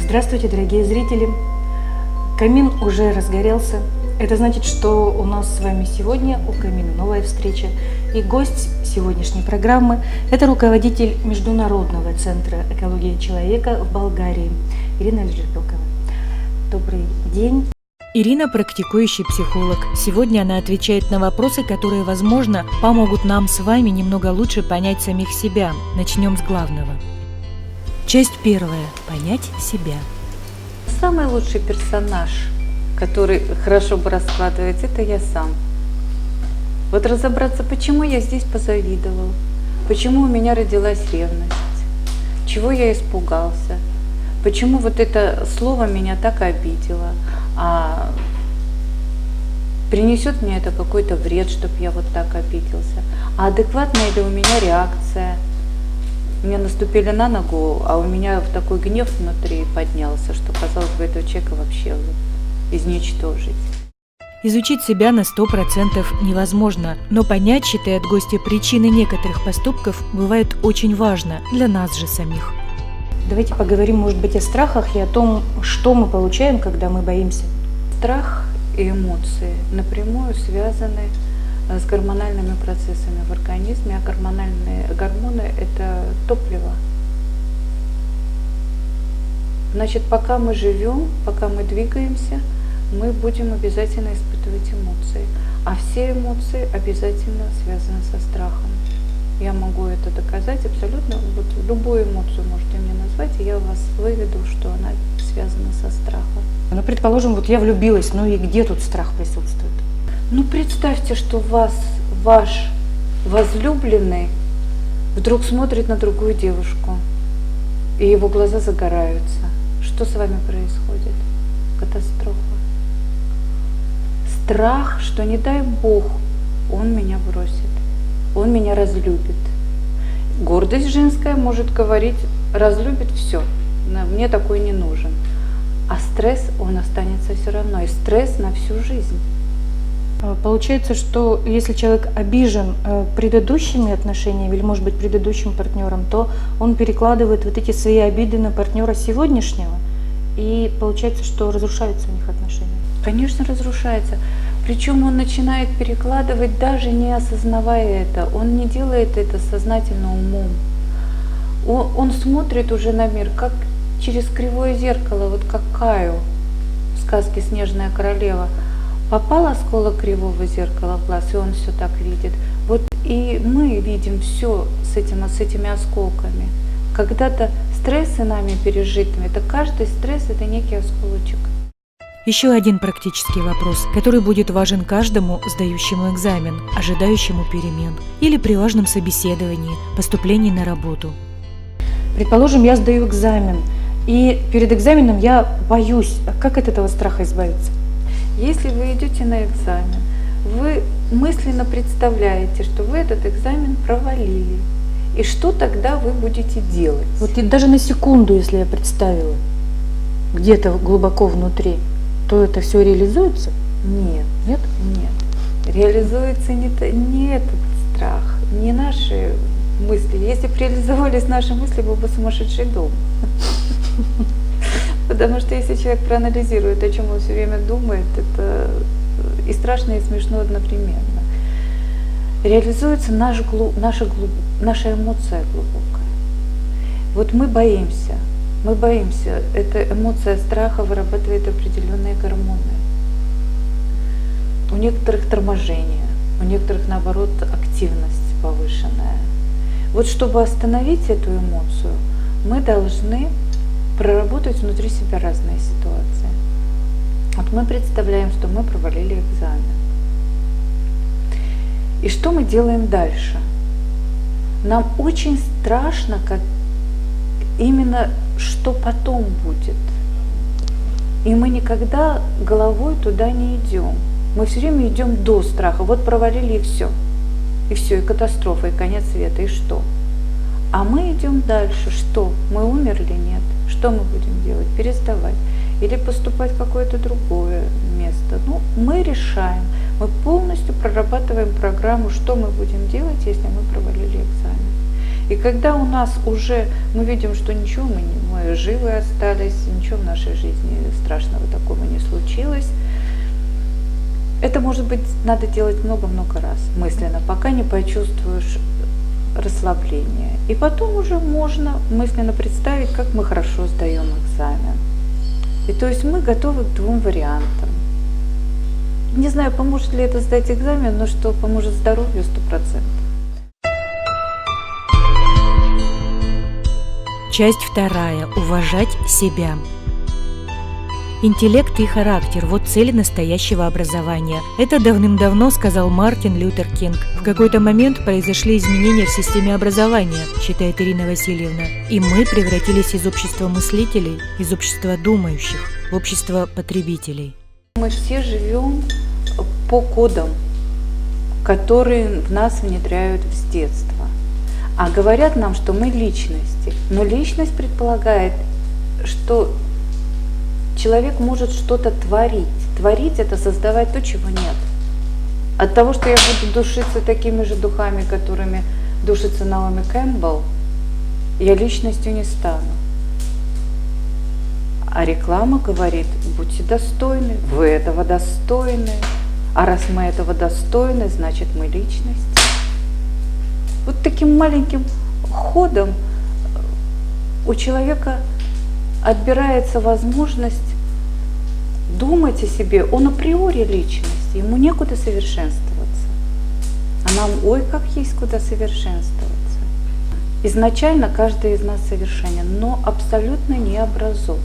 Здравствуйте, дорогие зрители! Камин уже разгорелся. Это значит, что у нас с вами сегодня у камина новая встреча. И гость сегодняшней программы – это руководитель Международного центра экологии человека в Болгарии Ирина Жербекова. Добрый день! Ирина – практикующий психолог. Сегодня она отвечает на вопросы, которые, возможно, помогут нам с вами немного лучше понять самих себя. Начнем с главного. Часть первая. Понять себя. Самый лучший персонаж, который хорошо бы раскладывается, это я сам. Вот разобраться, почему я здесь позавидовал, почему у меня родилась ревность, чего я испугался, почему вот это слово меня так обидело, а принесет мне это какой-то вред, чтобы я вот так обиделся, а адекватная ли у меня реакция. Мне наступили на ногу, а у меня в такой гнев внутри поднялся, что казалось бы этого человека вообще изничтожить. Изучить себя на 100% невозможно, но понять, считает гостья, причины некоторых поступков бывает очень важно для нас же самих. Давайте поговорим, может быть, о страхах и о том, что мы получаем, когда мы боимся. Страх и эмоции напрямую связаны с гормональными процессами в организме, а гормональные гормоны – это топливо. Значит, пока мы живем, пока мы двигаемся, мы будем обязательно испытывать эмоции. А все эмоции обязательно связаны со страхом. Я могу это доказать абсолютно. Вот любую эмоцию можете мне назвать, и я вас выведу, что она связана со страхом. Ну, предположим, вот я влюбилась, ну и где тут страх присутствует? Ну, представьте, что ваш возлюбленный вдруг смотрит на другую девушку, и его глаза загораются. Что с вами происходит? Катастрофа. Страх, что не дай Бог, он меня бросит, он меня разлюбит. Гордость женская может говорить, разлюбит все, мне такой не нужен. А стресс, он останется все равно, и стресс на всю жизнь. Получается, что если человек обижен предыдущими отношениями или, может быть, предыдущим партнером, то он перекладывает вот эти свои обиды на партнера сегодняшнего, и получается, что разрушаются у них отношения. Конечно, разрушается. Причем он начинает перекладывать, даже не осознавая это. Он не делает это сознательно умом. Он смотрит уже на мир, как через кривое зеркало, вот как Каю в сказке «Снежная королева». Попал осколок кривого зеркала в глаз, и он все так видит. Вот и мы видим все с этими осколками. Когда-то стрессы нами пережитыми, это каждый стресс – это некий осколочек. Еще один практический вопрос, который будет важен каждому сдающему экзамен, ожидающему перемен или при важном собеседовании, поступлении на работу. Предположим, я сдаю экзамен, и перед экзаменом я боюсь. Как от этого страха избавиться? Если вы идете на экзамен, вы мысленно представляете, что вы этот экзамен провалили. И что тогда вы будете делать? Вот и даже на секунду, если я представила, где-то глубоко внутри, то это все реализуется? Нет. Нет? Нет. Реализуется не этот страх, не наши мысли. Если бы реализовались наши мысли, был бы сумасшедший дом. Потому что если человек проанализирует, о чем он все время думает, это и страшно, и смешно одновременно. Реализуется наша эмоция глубокая. Вот мы боимся. Эта эмоция страха вырабатывает определенные гормоны. У некоторых торможение, у некоторых, наоборот, активность повышенная. Вот чтобы остановить эту эмоцию, мы должны проработать внутри себя разные ситуации. Вот мы представляем, что мы провалили экзамен. И что мы делаем дальше? Нам очень страшно, как именно что потом будет. И мы никогда головой туда не идем. Мы все время идем до страха. Вот провалили и все. И все, и катастрофа, и конец света, и что? А мы идем дальше. Что? Мы умерли? Нет. Что мы будем делать? Пересдавать? Или поступать в какое-то другое место? Ну, мы решаем. Мы полностью прорабатываем программу, что мы будем делать, если мы провалили экзамен. И когда у нас уже, мы видим, что ничего, мы живы остались, ничего в нашей жизни страшного такого не случилось, это, может быть, надо делать много-много раз мысленно, пока не почувствуешь расслабление. И потом уже можно мысленно представить, как мы хорошо сдаем экзамен. И то есть мы готовы к двум вариантам. Не знаю, поможет ли это сдать экзамен, но что поможет здоровью 100%. Часть вторая. Уважать себя. Интеллект и характер – вот цели настоящего образования. Это давным-давно сказал Мартин Лютер Кинг. В какой-то момент произошли изменения в системе образования, считает Ирина Васильевна. И мы превратились из общества мыслителей, из общества думающих, в общество потребителей. Мы все живем по кодам, которые в нас внедряют с детства. А говорят нам, что мы личности. Но личность предполагает, что человек может что-то творить. Творить – это создавать то, чего нет. От того, что я буду душиться такими же духами, которыми душится Наоми Кэмпбелл, я личностью не стану. А реклама говорит: будьте достойны, вы этого достойны. А раз мы этого достойны, значит мы личность. Вот таким маленьким ходом у человека отбирается возможность думать о себе. Он априори личность, ему некуда совершенствоваться. А нам, ой, как есть куда совершенствоваться. Изначально каждый из нас совершенен, но абсолютно не образован.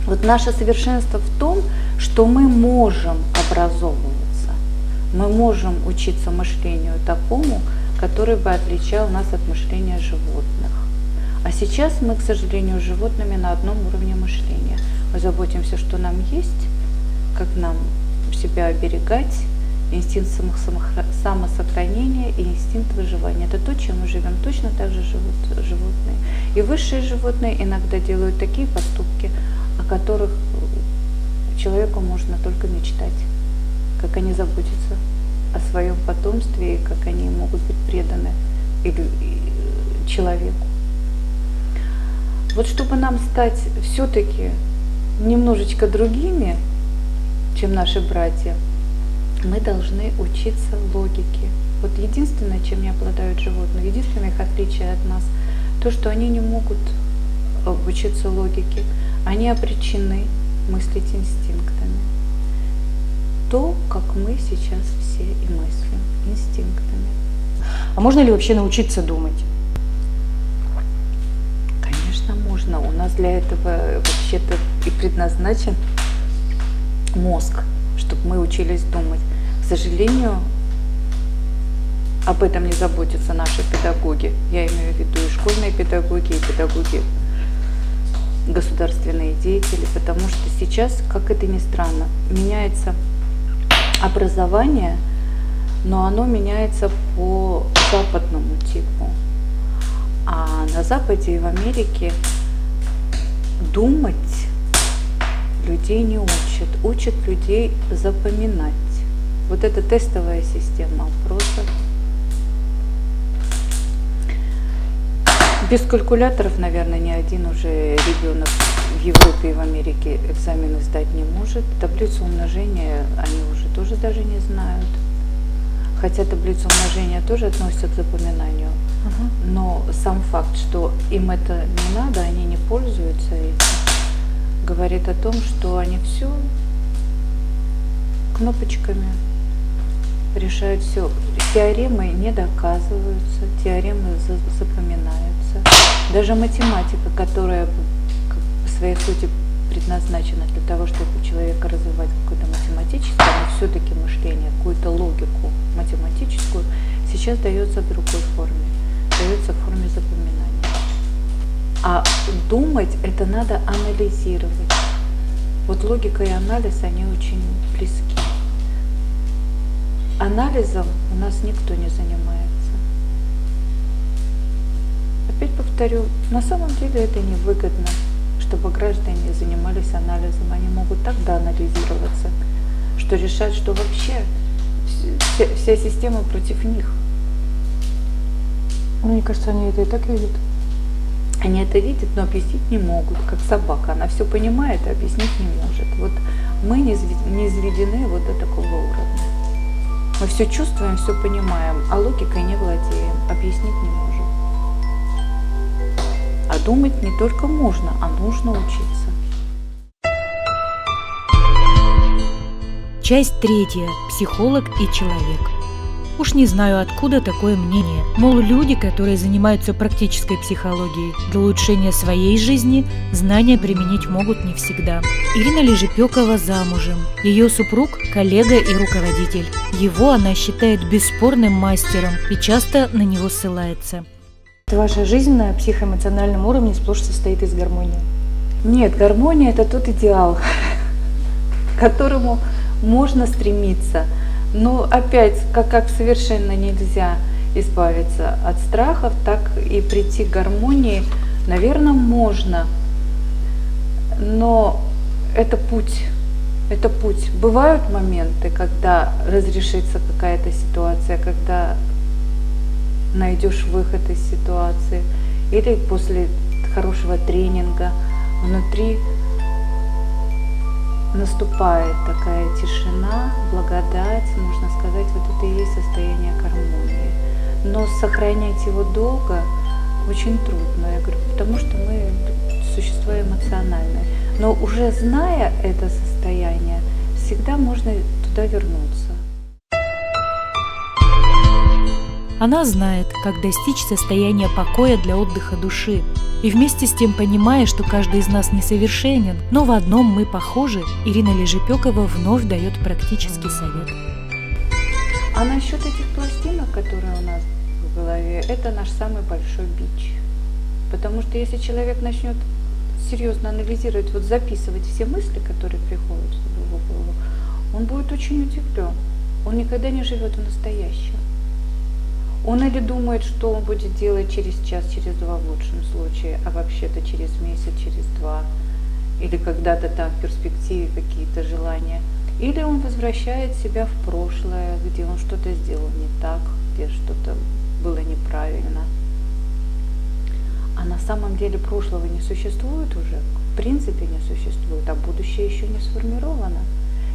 Вот наше совершенство в том, что мы можем образовываться. Мы можем учиться мышлению такому, который бы отличал нас от мышления животных. А сейчас мы, к сожалению, с животными на одном уровне мышления. Мы заботимся, что нам есть, как нам себя оберегать, инстинкт самосохранения и инстинкт выживания. Это то, чем мы живем. Точно так же живут животные. И высшие животные иногда делают такие поступки, о которых человеку можно только мечтать. Как они заботятся о своем потомстве и как они могут быть преданы человеку. Вот чтобы нам стать все-таки немножечко другими, чем наши братья, мы должны учиться логике. Вот единственное, чем не обладают животные, единственное их отличие от нас, то, что они не могут учиться логике, они обречены мыслить инстинктами. То, как мы сейчас все и мыслим, инстинктами. А можно ли вообще научиться думать? Конечно, можно. У нас для этого вообще-то и предназначен мозг, чтобы мы учились думать. К сожалению, об этом не заботятся наши педагоги. Я имею в виду и школьные педагоги, и педагоги, государственные деятели, потому что сейчас, как это ни странно, меняется образование, но оно меняется по западному типу. А на Западе и в Америке думать людей не учат, учат людей запоминать. Вот это тестовая система опросов. Без калькуляторов, наверное, ни один уже ребенок в Европе и в Америке экзамены сдать не может. Таблицу умножения они уже тоже даже не знают. Хотя таблицу умножения тоже относятся к запоминанию. Но сам факт, что им это не надо, они не пользуются этим, говорит о том, что они все кнопочками решают все. Теоремы не доказываются, теоремы запоминаются. Даже математика, которая по своей сути предназначена для того, чтобы у человека развивать какое-то математическое, но все-таки мышление, какую-то логику математическую, сейчас дается в другой форме, дается в форме запоминания. А думать это надо анализировать. Вот логика и анализ, они очень близки. Анализом у нас никто не занимается. Опять повторю, на самом деле это невыгодно, чтобы граждане занимались анализом. Они могут так доанализироваться, что решать, что вообще вся система против них. Мне кажется, они это и так видят. Они это видят, но объяснить не могут, как собака. Она все понимает, а объяснить не может. Вот мы не изведены вот до такого уровня. Мы все чувствуем, все понимаем, а логикой не владеем, объяснить не можем. А думать не только можно, а нужно учиться. Часть третья. Психолог и человек. Уж не знаю, откуда такое мнение. Мол, люди, которые занимаются практической психологией, для улучшения своей жизни знания применить могут не всегда. Ирина Лежепекова замужем. Ее супруг – коллега и руководитель. Его она считает бесспорным мастером и часто на него ссылается. Ваша жизнь на психоэмоциональном уровне сплошь состоит из гармонии. Нет, гармония – это тот идеал, к которому можно стремиться. Но опять, как совершенно нельзя избавиться от страхов, так и прийти к гармонии, наверное, можно. Но это путь. Это путь. Бывают моменты, когда разрешится какая-то ситуация, когда найдешь выход из ситуации, или после хорошего тренинга внутри наступает такая тишина, благодать, можно сказать, вот это и есть состояние гармонии. Но сохранять его долго очень трудно, я говорю, потому что мы существа эмоциональные. Но уже зная это состояние, всегда можно туда вернуться. Она знает, как достичь состояния покоя для отдыха души. И вместе с тем, понимая, что каждый из нас несовершенен, но в одном мы похожи, Ирина Лежепекова вновь дает практический совет. А насчет этих пластинок, которые у нас в голове, это наш самый большой бич. Потому что если человек начнет серьезно анализировать, вот записывать все мысли, которые приходят в его голову, он будет очень удивлен. Он никогда не живет в настоящем. Он или думает, что он будет делать через час, через два в лучшем случае, а вообще-то через месяц, через два, или когда-то там в перспективе какие-то желания. Или он возвращает себя в прошлое, где он что-то сделал не так, где что-то было неправильно. А на самом деле прошлого не существует уже, в принципе не существует, а будущее еще не сформировано.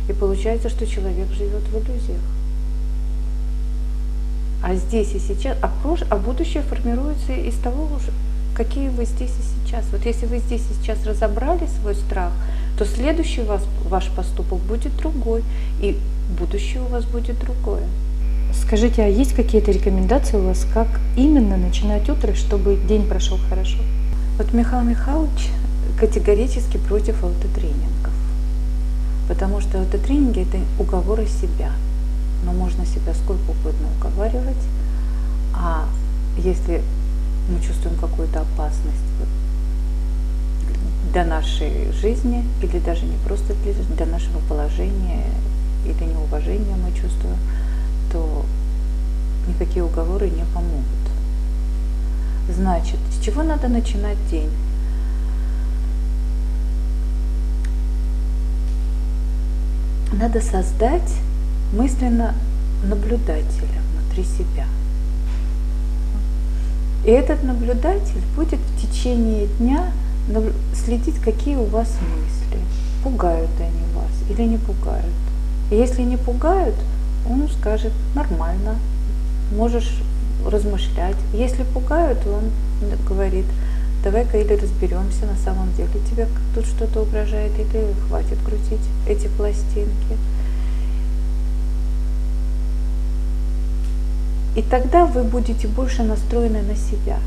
И получается, что человек живет в иллюзиях. А здесь и сейчас, а будущее формируется из того, какие вы здесь и сейчас. Вот если вы здесь и сейчас разобрали свой страх, то следующий ваш поступок будет другой, и будущее у вас будет другое. Скажите, а есть какие-то рекомендации у вас, как именно начинать утро, чтобы день прошел хорошо? Вот Михаил Михайлович категорически против аутотренингов, потому что аутотренинги – это уговоры себя. Но можно себя сколько угодно уговаривать, а если мы чувствуем какую-то опасность для нашей жизни, или даже не просто для нашего положения, или неуважения мы чувствуем, то никакие уговоры не помогут. Значит, с чего надо начинать день? Надо создать мысленно наблюдателя внутри себя. И этот наблюдатель будет в течение дня следить, какие у вас мысли. Пугают они вас или не пугают. И если не пугают, он скажет: нормально, можешь размышлять. Если пугают, он говорит: давай-ка или разберемся, на самом деле тебе тут что-то угрожает, или хватит крутить эти пластинки. И тогда вы будете больше настроены на себя.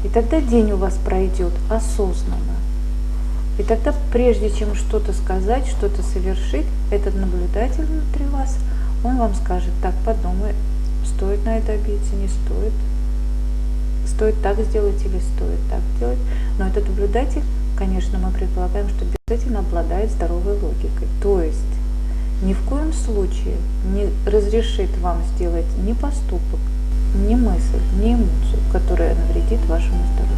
И тогда день у вас пройдет осознанно. И тогда, прежде чем что-то сказать, что-то совершить, этот наблюдатель внутри вас, он вам скажет: так, подумай, стоит на это обидеться, не стоит. Стоит так сделать или стоит так делать. Но этот наблюдатель, конечно, мы предполагаем, что обязательно обладает здоровой логикой. То есть ни в коем случае не разрешит вам сделать ни поступок, ни мысль, ни эмоцию, которая навредит вашему здоровью.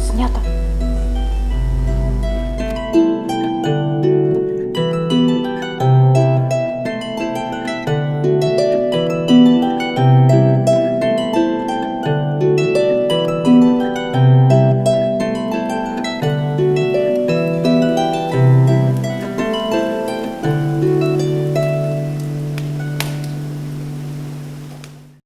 Снято.